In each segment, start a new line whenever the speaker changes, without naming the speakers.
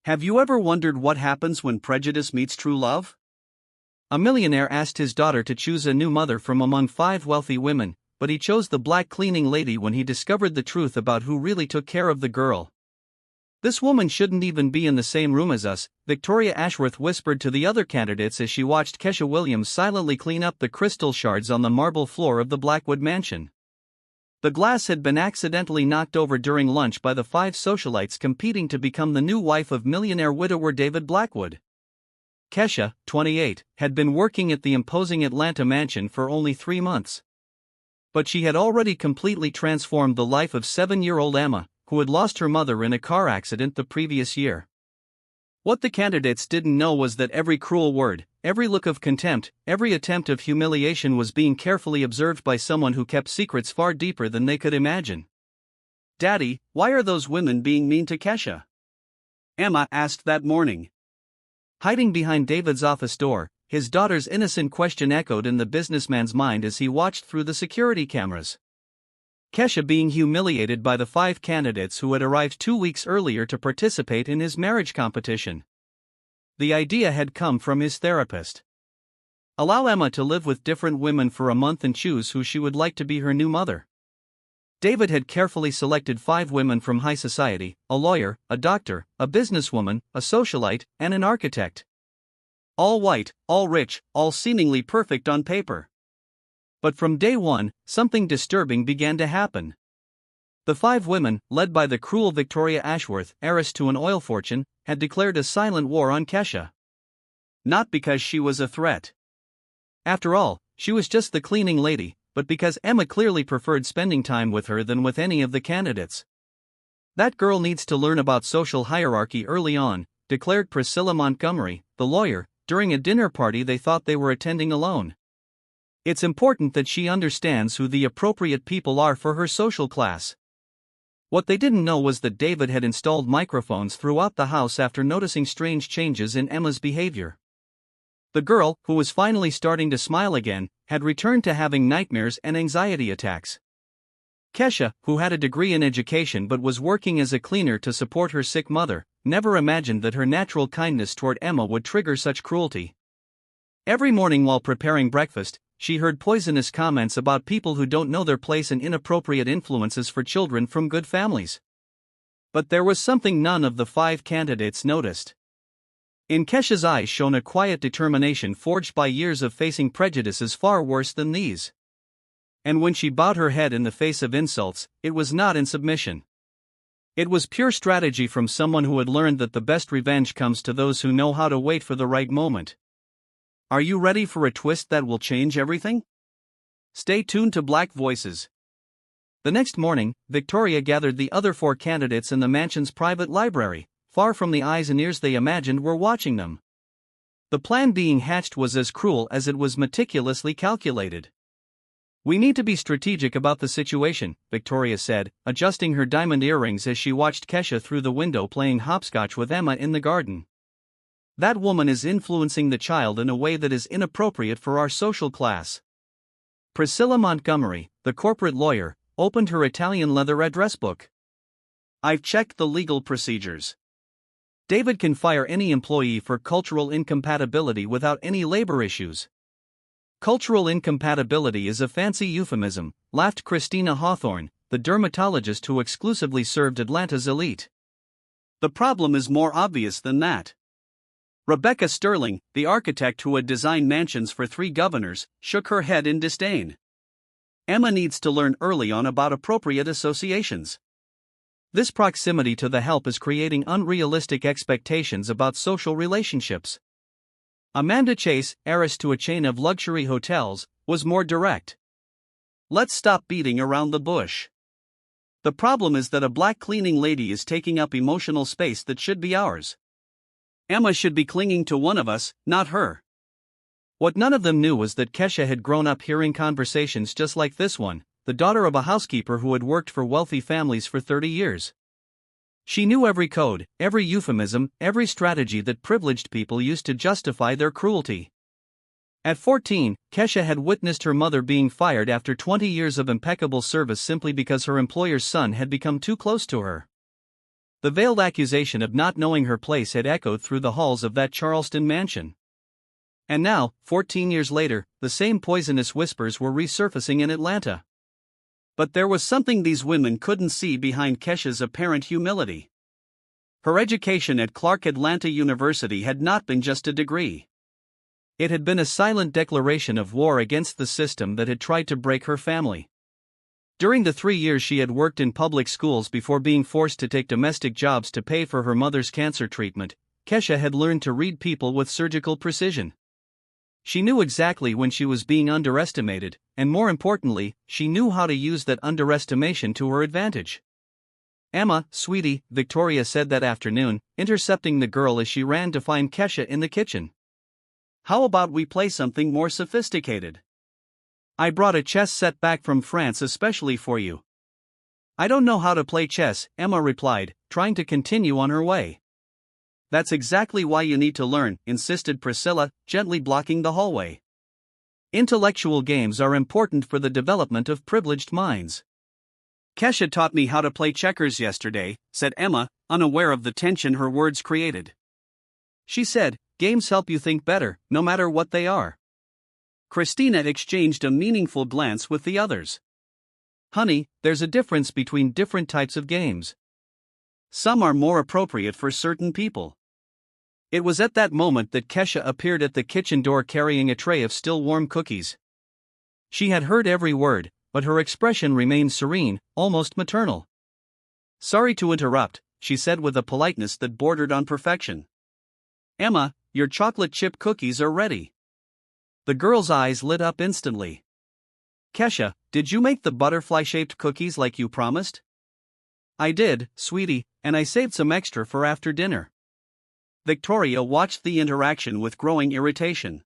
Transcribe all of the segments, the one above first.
Have you ever wondered what happens when prejudice meets true love? A millionaire asked his daughter to choose a new mother from among 5 wealthy women, but he chose the black cleaning lady when he discovered the truth about who really took care of the girl. "This woman shouldn't even be in the same room as us," Victoria Ashworth whispered to the other candidates as she watched Kesha Williams silently clean up the crystal shards on the marble floor of the Blackwood mansion. The glass had been accidentally knocked over during lunch by the 5 socialites competing to become the new wife of millionaire widower David Blackwood. Kesha, 28, had been working at the imposing Atlanta mansion for only 3 months. But she had already completely transformed the life of 7-year-old Emma, who had lost her mother in a car accident the previous year. What the candidates didn't know was that every cruel word, every look of contempt, every attempt of humiliation was being carefully observed by someone who kept secrets far deeper than they could imagine. "Daddy, why are those women being mean to Kesha?" Emma asked that morning. Hiding behind David's office door, his daughter's innocent question echoed in the businessman's mind as he watched through the security cameras. Kesha being humiliated by the 5 candidates who had arrived 2 weeks earlier to participate in his marriage competition. The idea had come from his therapist. Allow Emma to live with different women for a month and choose who she would like to be her new mother. David had carefully selected 5 women from high society: a lawyer, a doctor, a businesswoman, a socialite, and an architect. All white, all rich, all seemingly perfect on paper. But from day one, something disturbing began to happen. The 5 women, led by the cruel Victoria Ashworth, heiress to an oil fortune, had declared a silent war on Kesha. Not because she was a threat. After all, she was just the cleaning lady, but because Emma clearly preferred spending time with her than with any of the candidates. "That girl needs to learn about social hierarchy early on," declared Priscilla Montgomery, the lawyer, during a dinner party they thought they were attending alone. "It's important that she understands who the appropriate people are for her social class." What they didn't know was that David had installed microphones throughout the house after noticing strange changes in Emma's behavior. The girl, who was finally starting to smile again, had returned to having nightmares and anxiety attacks. Kesha, who had a degree in education but was working as a cleaner to support her sick mother, never imagined that her natural kindness toward Emma would trigger such cruelty. Every morning while preparing breakfast, she heard poisonous comments about people who don't know their place and inappropriate influences for children from good families. But there was something none of the 5 candidates noticed. In Kesha's eyes shone a quiet determination forged by years of facing prejudices far worse than these. And when she bowed her head in the face of insults, it was not in submission. It was pure strategy from someone who had learned that the best revenge comes to those who know how to wait for the right moment. Are you ready for a twist that will change everything? Stay tuned to Black Voices. The next morning, Victoria gathered the other 4 candidates in the mansion's private library, far from the eyes and ears they imagined were watching them. The plan being hatched was as cruel as it was meticulously calculated. "We need to be strategic about the situation," Victoria said, adjusting her diamond earrings as she watched Kesha through the window playing hopscotch with Emma in the garden. "That woman is influencing the child in a way that is inappropriate for our social class." Priscilla Montgomery, the corporate lawyer, opened her Italian leather address book. "I've checked the legal procedures. David can fire any employee for cultural incompatibility without any labor issues." "Cultural incompatibility is a fancy euphemism," laughed Christina Hawthorne, the dermatologist who exclusively served Atlanta's elite. "The problem is more obvious than that." Rebecca Sterling, the architect who had designed mansions for 3 governors, shook her head in disdain. "Emma needs to learn early on about appropriate associations. This proximity to the help is creating unrealistic expectations about social relationships." Amanda Chase, heiress to a chain of luxury hotels, was more direct. "Let's stop beating around the bush. The problem is that a black cleaning lady is taking up emotional space that should be ours. Emma should be clinging to one of us, not her." What none of them knew was that Kesha had grown up hearing conversations just like this one, the daughter of a housekeeper who had worked for wealthy families for 30 years. She knew every code, every euphemism, every strategy that privileged people used to justify their cruelty. At 14, Kesha had witnessed her mother being fired after 20 years of impeccable service simply because her employer's son had become too close to her. The veiled accusation of not knowing her place had echoed through the halls of that Charleston mansion. And now, 14 years later, the same poisonous whispers were resurfacing in Atlanta. But there was something these women couldn't see behind Kesha's apparent humility. Her education at Clark Atlanta University had not been just a degree. It had been a silent declaration of war against the system that had tried to break her family. During the 3 years she had worked in public schools before being forced to take domestic jobs to pay for her mother's cancer treatment, Kesha had learned to read people with surgical precision. She knew exactly when she was being underestimated, and more importantly, she knew how to use that underestimation to her advantage. "Emma, sweetie," Victoria said that afternoon, intercepting the girl as she ran to find Kesha in the kitchen. "How about we play something more sophisticated? I brought a chess set back from France especially for you." "I don't know how to play chess," Emma replied, trying to continue on her way. "That's exactly why you need to learn," insisted Priscilla, gently blocking the hallway. "Intellectual games are important for the development of privileged minds." "Kesha taught me how to play checkers yesterday," said Emma, unaware of the tension her words created. She said, "Games help you think better, no matter what they are." Christina exchanged a meaningful glance with the others. "Honey, there's a difference between different types of games. Some are more appropriate for certain people." It was at that moment that Kesha appeared at the kitchen door carrying a tray of still warm cookies. She had heard every word, but her expression remained serene, almost maternal. "Sorry to interrupt," she said with a politeness that bordered on perfection. "Emma, your chocolate chip cookies are ready." The girl's eyes lit up instantly. "Kesha, did you make the butterfly-shaped cookies like you promised?" "I did, sweetie, and I saved some extra for after dinner." Victoria watched the interaction with growing irritation.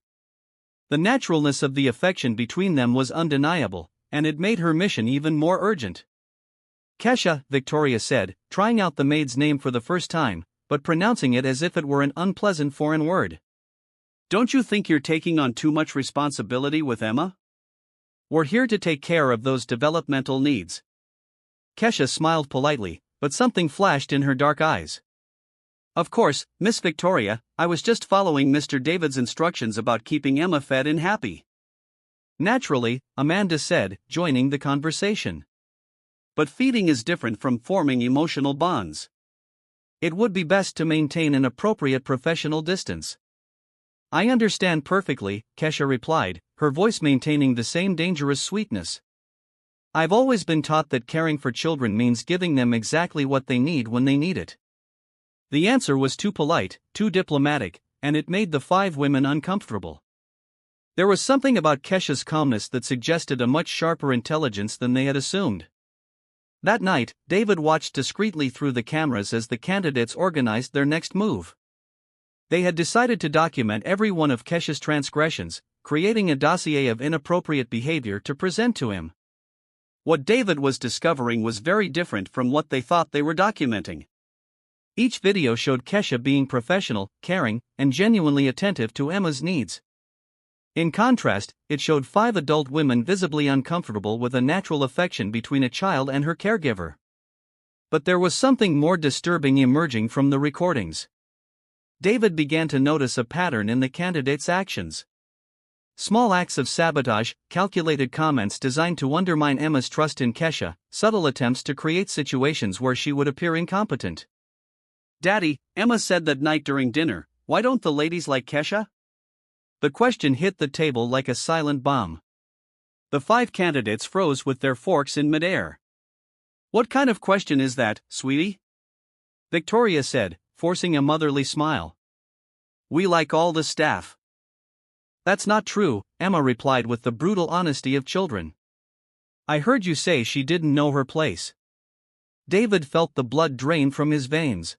The naturalness of the affection between them was undeniable, and it made her mission even more urgent. "Kesha," Victoria said, trying out the maid's name for the first time, but pronouncing it as if it were an unpleasant foreign word. "Don't you think you're taking on too much responsibility with Emma? We're here to take care of those developmental needs." Kesha smiled politely, but something flashed in her dark eyes. "Of course, Miss Victoria, I was just following Mr. David's instructions about keeping Emma fed and happy." "Naturally," Amanda said, joining the conversation. "But feeding is different from forming emotional bonds. It would be best to maintain an appropriate professional distance." "I understand perfectly," Kesha replied, her voice maintaining the same dangerous sweetness. "I've always been taught that caring for children means giving them exactly what they need when they need it." The answer was too polite, too diplomatic, and it made the 5 women uncomfortable. There was something about Kesha's calmness that suggested a much sharper intelligence than they had assumed. That night, David watched discreetly through the cameras as the candidates organized their next move. They had decided to document every one of Kesha's transgressions, creating a dossier of inappropriate behavior to present to him. What David was discovering was very different from what they thought they were documenting. Each video showed Kesha being professional, caring, and genuinely attentive to Emma's needs. In contrast, it showed 5 adult women visibly uncomfortable with a natural affection between a child and her caregiver. But there was something more disturbing emerging from the recordings. David began to notice a pattern in the candidates' actions. Small acts of sabotage, calculated comments designed to undermine Emma's trust in Kesha, subtle attempts to create situations where she would appear incompetent. "Daddy," Emma said that night during dinner, "why don't the ladies like Kesha?" The question hit the table like a silent bomb. The 5 candidates froze with their forks in midair. "What kind of question is that, sweetie?" Victoria said, forcing a motherly smile. "We like all the staff." "That's not true," Emma replied with the brutal honesty of children. "I heard you say she didn't know her place." David felt the blood drain from his veins.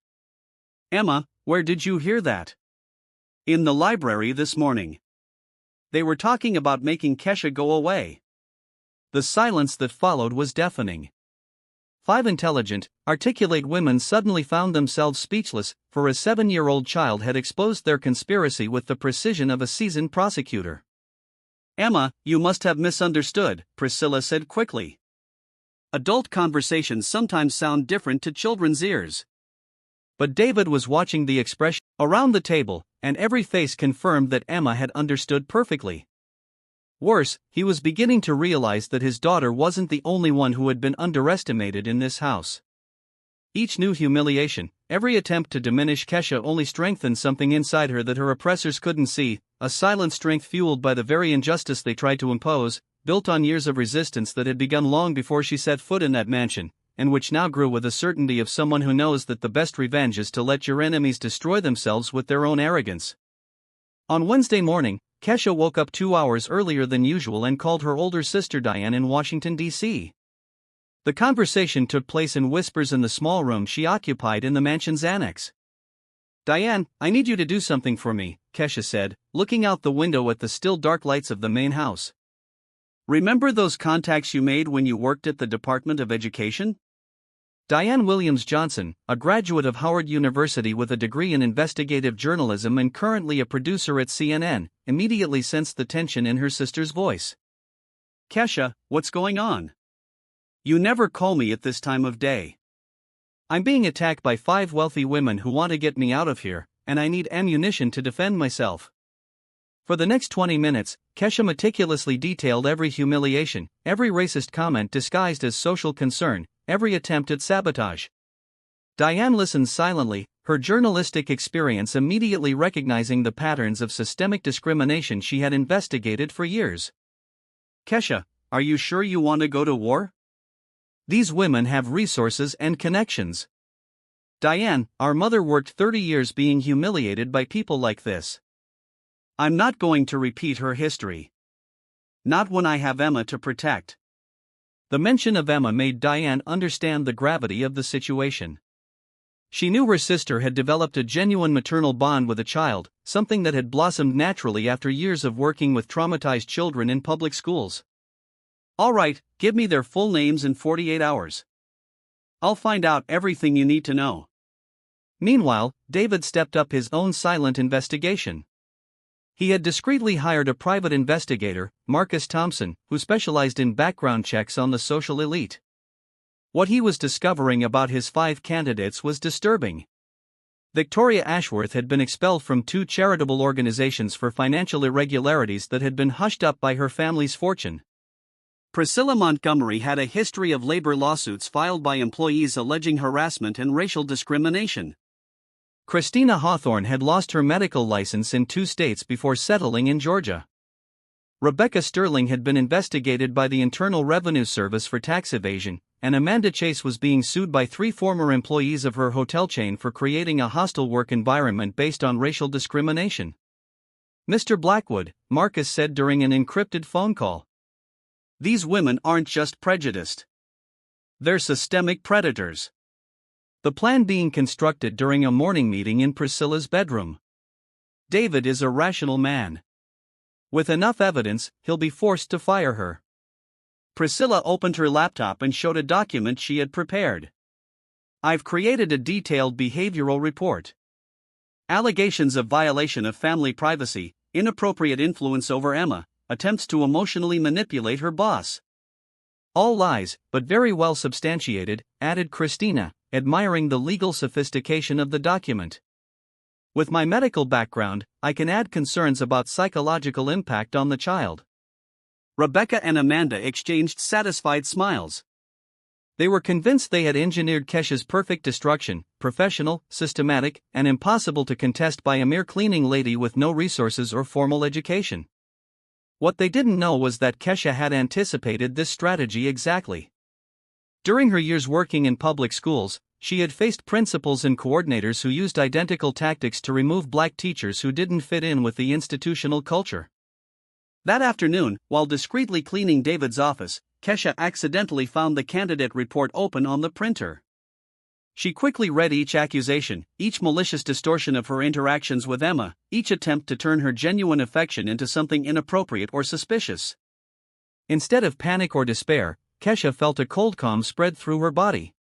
"Emma, where did you hear that?" "In the library this morning. They were talking about making Kesha go away." The silence that followed was deafening. 5 intelligent, articulate women suddenly found themselves speechless, for a 7-year-old child had exposed their conspiracy with the precision of a seasoned prosecutor. "Emma, you must have misunderstood," Priscilla said quickly. "Adult conversations sometimes sound different to children's ears. But David was watching the expression around the table, and every face confirmed that Emma had understood perfectly. Worse, he was beginning to realize that his daughter wasn't the only one who had been underestimated in this house. Each new humiliation, every attempt to diminish Kesha only strengthened something inside her that her oppressors couldn't see, a silent strength fueled by the very injustice they tried to impose, built on years of resistance that had begun long before she set foot in that mansion, and which now grew with the certainty of someone who knows that the best revenge is to let your enemies destroy themselves with their own arrogance. On Wednesday morning, Kesha woke up 2 hours earlier than usual and called her older sister Diane in Washington, D.C. The conversation took place in whispers in the small room she occupied in the mansion's annex. "Diane, I need you to do something for me," Kesha said, looking out the window at the still dark lights of the main house. "Remember those contacts you made when you worked at the Department of Education?" Diane Williams Johnson, a graduate of Howard University with a degree in investigative journalism and currently a producer at CNN, immediately sensed the tension in her sister's voice. "Kesha, what's going on? You never call me at this time of day. I'm being attacked by 5 wealthy women who want to get me out of here, and I need ammunition to defend myself." For the next 20 minutes, Kesha meticulously detailed every humiliation, every racist comment disguised as social concern, every attempt at sabotage. Diane listened silently, her journalistic experience immediately recognizing the patterns of systemic discrimination she had investigated for years. "Kesha, are you sure you want to go to war? These women have resources and connections." "Diane, our mother worked 30 years being humiliated by people like this. I'm not going to repeat her history. Not when I have Emma to protect." The mention of Emma made Diane understand the gravity of the situation. She knew her sister had developed a genuine maternal bond with a child, something that had blossomed naturally after years of working with traumatized children in public schools. "All right, give me their full names in 48 hours. I'll find out everything you need to know." Meanwhile, David stepped up his own silent investigation. He had discreetly hired a private investigator, Marcus Thompson, who specialized in background checks on the social elite. What he was discovering about his 5 candidates was disturbing. Victoria Ashworth had been expelled from 2 charitable organizations for financial irregularities that had been hushed up by her family's fortune. Priscilla Montgomery had a history of labor lawsuits filed by employees alleging harassment and racial discrimination. Christina Hawthorne had lost her medical license in 2 states before settling in Georgia. Rebecca Sterling had been investigated by the Internal Revenue Service for tax evasion, and Amanda Chase was being sued by 3 former employees of her hotel chain for creating a hostile work environment based on racial discrimination. "Mr. Blackwood," Marcus said during an encrypted phone call, "these women aren't just prejudiced. They're systemic predators." The plan being constructed during a morning meeting in Priscilla's bedroom. "David is a rational man. With enough evidence, he'll be forced to fire her." Priscilla opened her laptop and showed a document she had prepared. "I've created a detailed behavioral report. Allegations of violation of family privacy, inappropriate influence over Emma, attempts to emotionally manipulate her boss. All lies, but very well substantiated," added Christina, admiring the legal sophistication of the document. "With my medical background, I can add concerns about psychological impact on the child." Rebecca and Amanda exchanged satisfied smiles. They were convinced they had engineered Kesha's perfect destruction, professional, systematic, and impossible to contest by a mere cleaning lady with no resources or formal education. What they didn't know was that Kesha had anticipated this strategy exactly. During her years working in public schools, she had faced principals and coordinators who used identical tactics to remove black teachers who didn't fit in with the institutional culture. That afternoon, while discreetly cleaning David's office, Kesha accidentally found the candidate report open on the printer. She quickly read each accusation, each malicious distortion of her interactions with Emma, each attempt to turn her genuine affection into something inappropriate or suspicious. Instead of panic or despair, Kesha felt a cold calm spread through her body.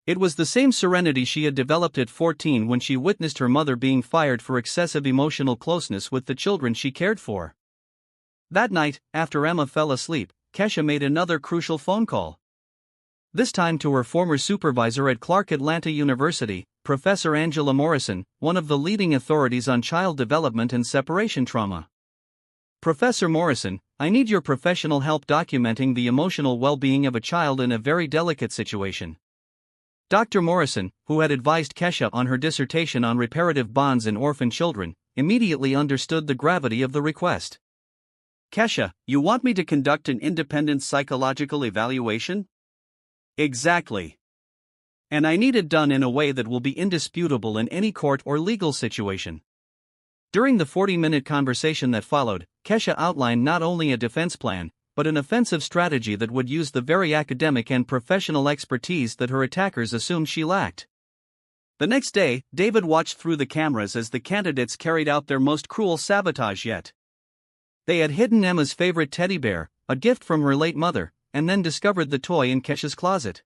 It was the same serenity she had developed at 14 when she witnessed her mother being fired for excessive emotional closeness with the children she cared for. That night, after Emma fell asleep, Kesha made another crucial phone call. This time to her former supervisor at Clark Atlanta University, Professor Angela Morrison, one of the leading authorities on child development and separation trauma. Professor Morrison, I need your professional help documenting the emotional well-being of a child in a very delicate situation. Dr. Morrison, who had advised Kesha on her dissertation on reparative bonds in orphan children, immediately understood the gravity of the request. Kesha, you want me to conduct an independent psychological evaluation? Exactly. And I need it done in a way that will be indisputable in any court or legal situation. During the 40-minute conversation that followed, Kesha outlined not only a defense plan, but an offensive strategy that would use the very academic and professional expertise that her attackers assumed she lacked. The next day, David watched through the cameras as the candidates carried out their most cruel sabotage yet. They had hidden Emma's favorite teddy bear, a gift from her late mother, and then discovered the toy in Kesha's closet.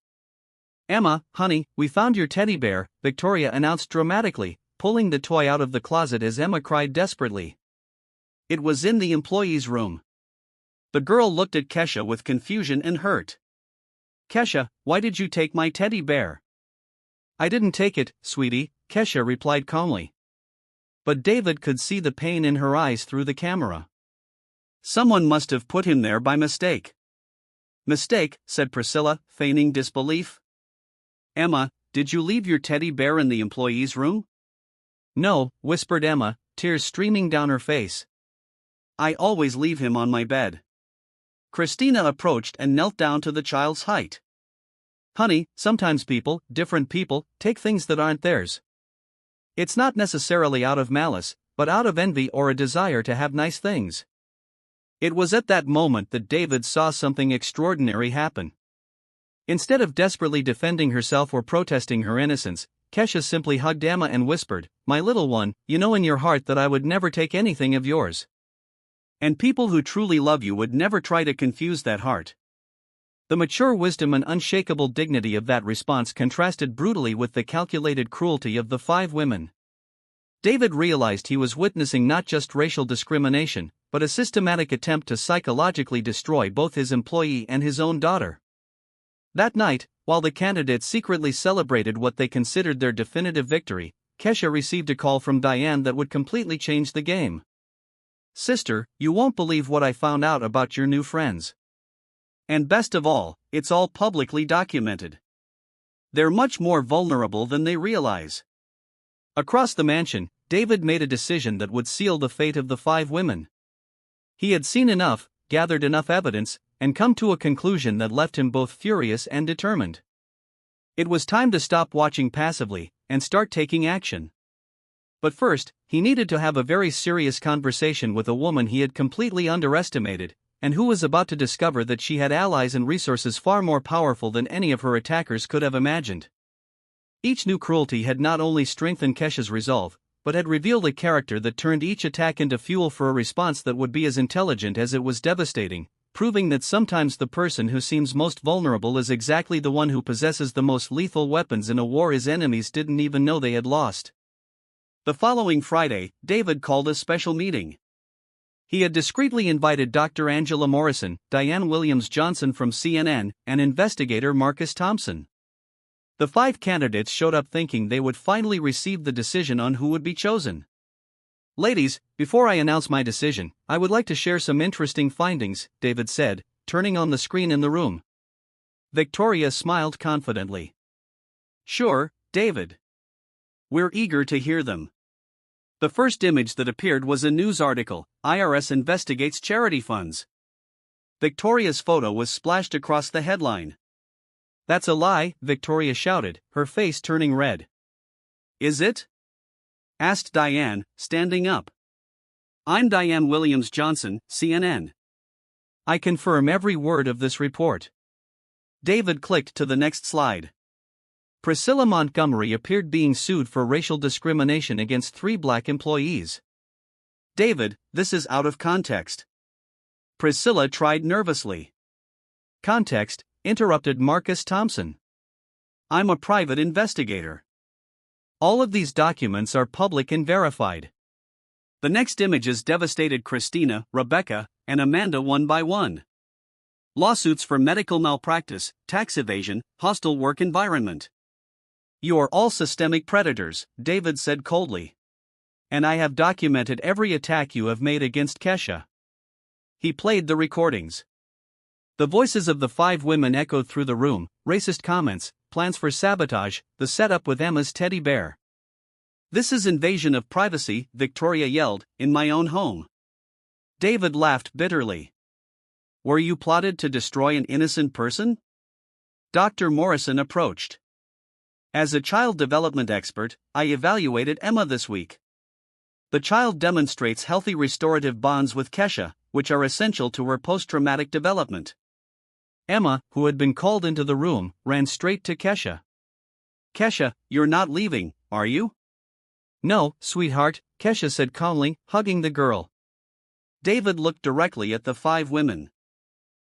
"Emma, honey, we found your teddy bear," Victoria announced dramatically, pulling the toy out of the closet as Emma cried desperately. It was in the employee's room. The girl looked at Kesha with confusion and hurt. "Kesha, why did you take my teddy bear?" "I didn't take it, sweetie," Kesha replied calmly. But David could see the pain in her eyes through the camera. "Someone must have put him there by mistake." "Mistake," said Priscilla, feigning disbelief. "Emma, did you leave your teddy bear in the employee's room?" "No," whispered Emma, tears streaming down her face. "I always leave him on my bed." Christina approached and knelt down to the child's height. "Honey, sometimes people, different people, take things that aren't theirs. It's not necessarily out of malice, but out of envy or a desire to have nice things." It was at that moment that David saw something extraordinary happen. Instead of desperately defending herself or protesting her innocence, Kesha simply hugged Emma and whispered, "My little one, you know in your heart that I would never take anything of yours. And people who truly love you would never try to confuse that heart." The mature wisdom and unshakable dignity of that response contrasted brutally with the calculated cruelty of the 5 women. David realized he was witnessing not just racial discrimination, but a systematic attempt to psychologically destroy both his employee and his own daughter. That night, while the candidates secretly celebrated what they considered their definitive victory, Kesha received a call from Diane that would completely change the game. "Sister, you won't believe what I found out about your new friends. And best of all, it's all publicly documented. They're much more vulnerable than they realize." Across the mansion, David made a decision that would seal the fate of the 5 women. He had seen enough, gathered enough evidence, and come to a conclusion that left him both furious and determined. It was time to stop watching passively and start taking action. But first, he needed to have a very serious conversation with a woman he had completely underestimated, and who was about to discover that she had allies and resources far more powerful than any of her attackers could have imagined. Each new cruelty had not only strengthened Kesha's resolve, but had revealed a character that turned each attack into fuel for a response that would be as intelligent as it was devastating, proving that sometimes the person who seems most vulnerable is exactly the one who possesses the most lethal weapons in a war his enemies didn't even know they had lost. The following Friday, David called a special meeting. He had discreetly invited Dr. Angela Morrison, Diane Williams-Johnson from CNN, and investigator Marcus Thompson. The 5 candidates showed up thinking they would finally receive the decision on who would be chosen. "Ladies, before I announce my decision, I would like to share some interesting findings," David said, turning on the screen in the room. Victoria smiled confidently. "Sure, David. We're eager to hear them." The first image that appeared was a news article, "IRS investigates charity funds." Victoria's photo was splashed across the headline. "That's a lie," Victoria shouted, her face turning red. "Is it?" asked Diane, standing up. "I'm Diane Williams-Johnson, CNN. I confirm every word of this report." David clicked to the next slide. Priscilla Montgomery appeared being sued for racial discrimination against 3 black employees. "David, this is out of context." Priscilla tried nervously. "Context," interrupted Marcus Thompson. "I'm a private investigator. All of these documents are public and verified." The next images devastated Christina, Rebecca, and Amanda one by one. Lawsuits for medical malpractice, tax evasion, hostile work environment. You are all systemic predators, David said coldly. And I have documented every attack you have made against Kesha. He played the recordings. The voices of the 5 women echoed through the room, racist comments, plans for sabotage, the setup with Emma's teddy bear. This is invasion of privacy, Victoria yelled, in my own home. David laughed bitterly. Were you plotted to destroy an innocent person? Dr. Morrison approached. As a child development expert, I evaluated Emma this week. The child demonstrates healthy restorative bonds with Kesha, which are essential to her post-traumatic development. Emma, who had been called into the room, ran straight to Kesha. Kesha, you're not leaving, are you? No, sweetheart, Kesha said calmly, hugging the girl. David looked directly at the 5 women.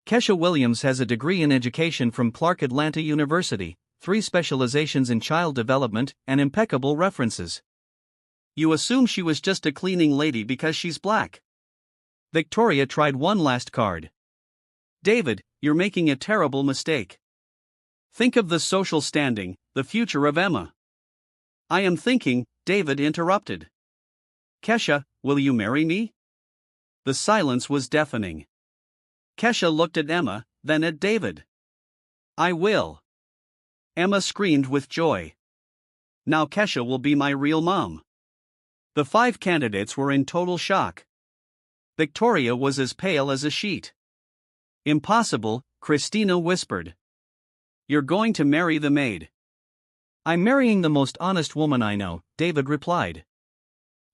Kesha Williams has a degree in education from Clark Atlanta University, 3 specializations in child development, and impeccable references. You assume she was just a cleaning lady because she's black. Victoria tried one last card. David, you're making a terrible mistake. Think of the social standing, the future of Emma. I am thinking, David interrupted. Kesha, will you marry me? The silence was deafening. Kesha looked at Emma, then at David. I will. Emma screamed with joy. Now Kesha will be my real mom. The 5 candidates were in total shock. Victoria was as pale as a sheet. Impossible, Christina whispered. You're going to marry the maid. I'm marrying the most honest woman I know, David replied.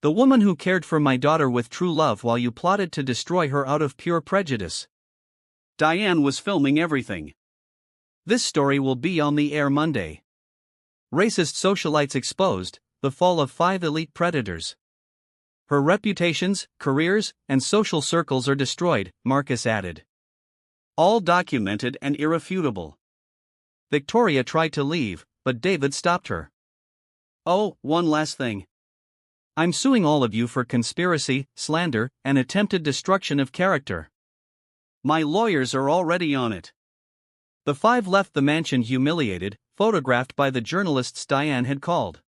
The woman who cared for my daughter with true love while you plotted to destroy her out of pure prejudice. Diane was filming everything. This story will be on the air Monday. Racist socialites exposed, the fall of 5 elite predators. Her reputations, careers, and social circles are destroyed, Marcus added. All documented and irrefutable. Victoria tried to leave, but David stopped her. Oh, one last thing. I'm suing all of you for conspiracy, slander, and attempted destruction of character. My lawyers are already on it. The 5 left the mansion humiliated, photographed by the journalists Diane had called.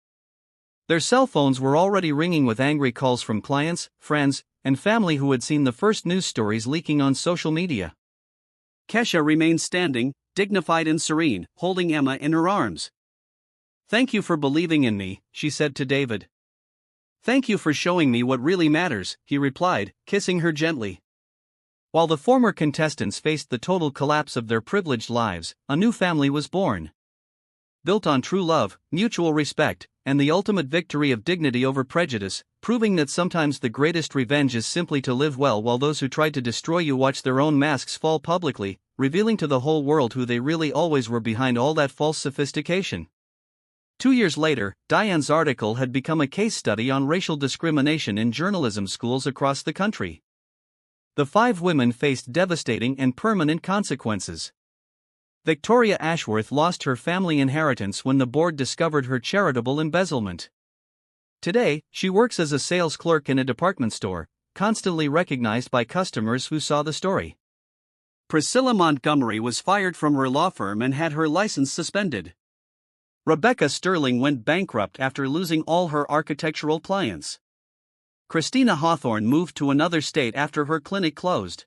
Their cell phones were already ringing with angry calls from clients, friends, and family who had seen the first news stories leaking on social media. Kesha remained standing, dignified and serene, holding Emma in her arms. Thank you for believing in me, she said to David. Thank you for showing me what really matters, he replied, kissing her gently. While the former contestants faced the total collapse of their privileged lives, a new family was born. Built on true love, mutual respect, and the ultimate victory of dignity over prejudice, proving that sometimes the greatest revenge is simply to live well while those who tried to destroy you watch their own masks fall publicly, revealing to the whole world who they really always were behind all that false sophistication. 2 years later, Diane's article had become a case study on racial discrimination in journalism schools across the country. The 5 women faced devastating and permanent consequences. Victoria Ashworth lost her family inheritance when the board discovered her charitable embezzlement. Today, she works as a sales clerk in a department store, constantly recognized by customers who saw the story. Priscilla Montgomery was fired from her law firm and had her license suspended. Rebecca Sterling went bankrupt after losing all her architectural clients. Christina Hawthorne moved to another state after her clinic closed.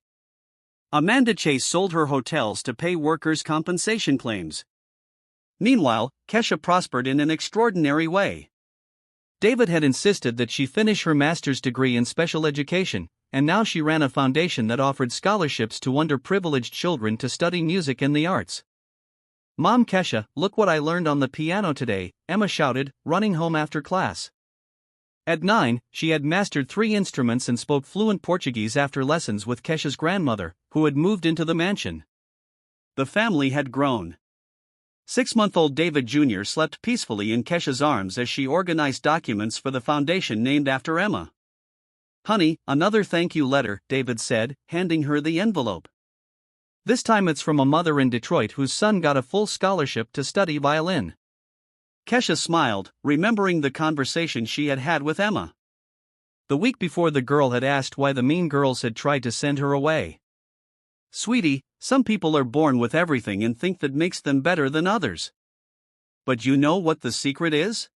Amanda Chase sold her hotels to pay workers' compensation claims. Meanwhile, Kesha prospered in an extraordinary way. David had insisted that she finish her master's degree in special education, and now she ran a foundation that offered scholarships to underprivileged children to study music and the arts. Mom Kesha, look what I learned on the piano today, Emma shouted, running home after class. At 9, she had mastered 3 instruments and spoke fluent Portuguese after lessons with Kesha's grandmother, who had moved into the mansion. The family had grown. 6-month-old David Jr. slept peacefully in Kesha's arms as she organized documents for the foundation named after Emma. Honey, another thank you letter, David said, handing her the envelope. This time it's from a mother in Detroit whose son got a full scholarship to study violin. Kesha smiled, remembering the conversation she had had with Emma. The week before, the girl had asked why the mean girls had tried to send her away. Sweetie, some people are born with everything and think that makes them better than others. But you know what the secret is?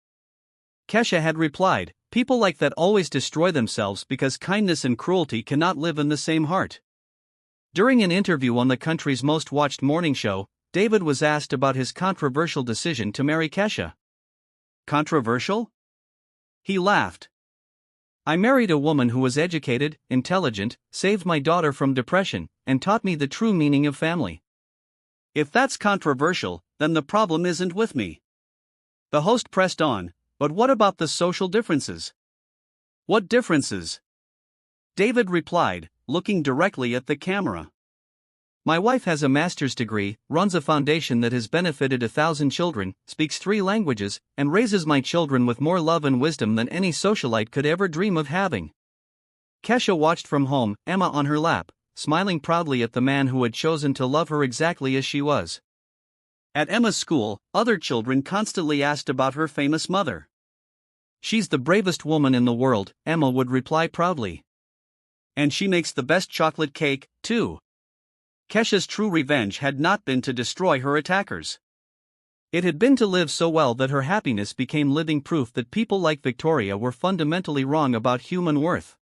Kesha had replied, people like that always destroy themselves because kindness and cruelty cannot live in the same heart. During an interview on the country's most watched morning show, David was asked about his controversial decision to marry Kesha. Controversial? He laughed. I married a woman who was educated, intelligent, saved my daughter from depression, and taught me the true meaning of family. If that's controversial, then the problem isn't with me. The host pressed on, but what about the social differences? What differences? David replied, looking directly at the camera. My wife has a master's degree, runs a foundation that has benefited 1,000 children, speaks 3 languages, and raises my children with more love and wisdom than any socialite could ever dream of having. Kesha watched from home, Emma on her lap, smiling proudly at the man who had chosen to love her exactly as she was. At Emma's school, other children constantly asked about her famous mother. She's the bravest woman in the world, Emma would reply proudly. And she makes the best chocolate cake, too. Kesha's true revenge had not been to destroy her attackers. It had been to live so well that her happiness became living proof that people like Victoria were fundamentally wrong about human worth.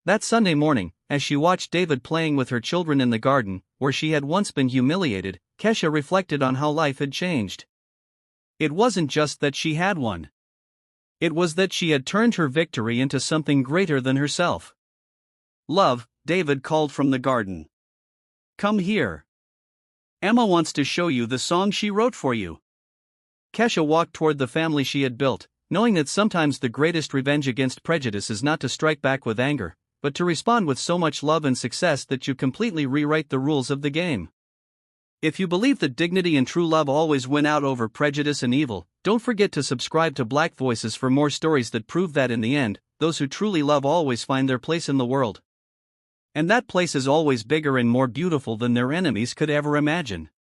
That Sunday morning, as she watched David playing with her children in the garden, where she had once been humiliated, Kesha reflected on how life had changed. It wasn't just that she had won. It was that she had turned her victory into something greater than herself. Love, David called from the garden. Come here. Emma wants to show you the song she wrote for you. Kesha walked toward the family she had built, knowing that sometimes the greatest revenge against prejudice is not to strike back with anger, but to respond with so much love and success that you completely rewrite the rules of the game. If you believe that dignity and true love always win out over prejudice and evil, don't forget to subscribe to Black Voices for more stories that prove that in the end, those who truly love always find their place in the world. And that place is always bigger and more beautiful than their enemies could ever imagine.